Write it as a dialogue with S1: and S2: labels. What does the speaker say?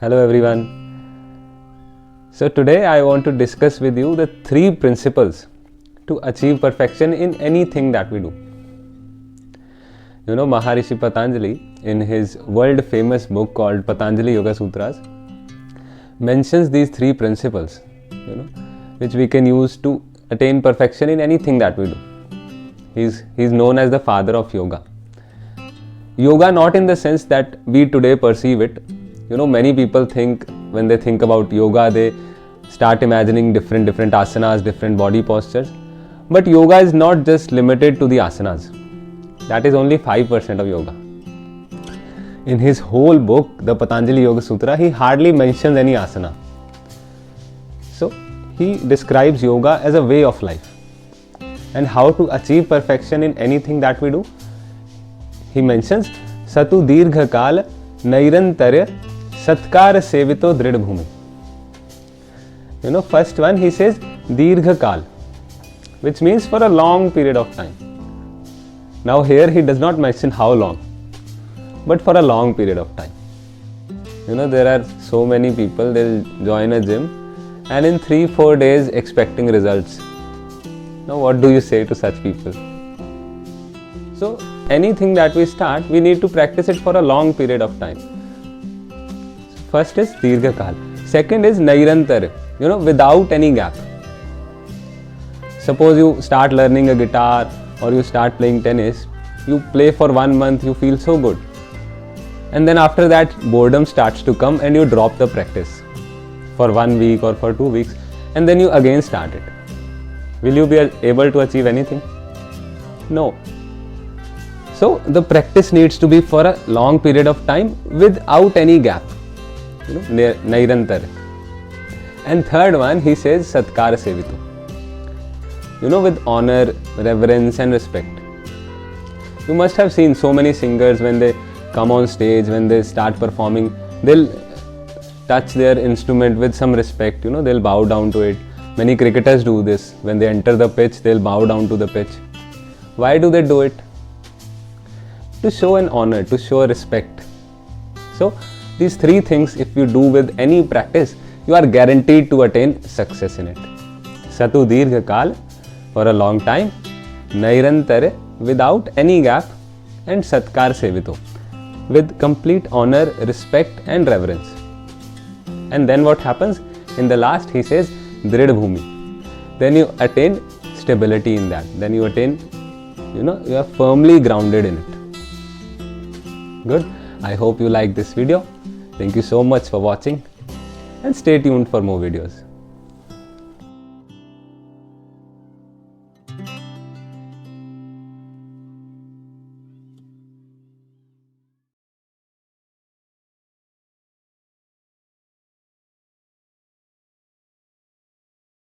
S1: Hello everyone. So today I want to discuss with you the 3 principles to achieve perfection in anything that we do. You know, Maharishi Patanjali in his world famous book called Patanjali Yoga Sutras mentions these 3 principles, which we can use to attain perfection in anything that we do. He's known as the father of yoga. Yoga not in the sense that we today perceive it. Many people think when they think about yoga, they start imagining different asanas, different body postures. But yoga is not just limited to the asanas. That is only 5% of yoga. In his whole book, the Patanjali Yoga Sutra, he hardly mentions any asana. So, he describes yoga as a way of life. And how to achieve perfection in anything that we do? He mentions Satu Dirgha Kala Nairantarya Satkara Sevito Drid Bhumi. First one he says Dirgha Kal, which means for a long period of time. Now here he does not mention how long, but for a long period of time. There are so many people, they'll join a gym and in 3-4 days expecting results. Now what do you say to such people? So anything that we start, we need to practice it for a long period of time. First is Dirgha Kal. Second is Nairantar, without any gap. Suppose you start learning a guitar or you start playing tennis, you play for 1 month, you feel so good. And then after that, boredom starts to come and you drop the practice for 1 week or for 2 weeks and then you again start it. Will you be able to achieve anything? No. So the practice needs to be for a long period of time without any gap. Nairantar. And third one, he says Satkara Sevito. With honor, reverence and respect. You must have seen so many singers when they come on stage, when they start performing, they'll touch their instrument with some respect, they'll bow down to it. Many cricketers do this. When they enter the pitch, they'll bow down to the pitch. Why do they do it? To show an honor, to show respect. So, these 3 things, if you do with any practice, you are guaranteed to attain success in it. Satu Dirgha Kal, for a long time, Nairantare, without any gap, and Satkar Sevito, with complete honor, respect and reverence. And then what happens? In the last, he says, Drid Bhumi. Then you attain stability in that. Then you attain, you are firmly grounded in it. Good. I hope you like this video. Thank you so much for watching and stay tuned for more videos.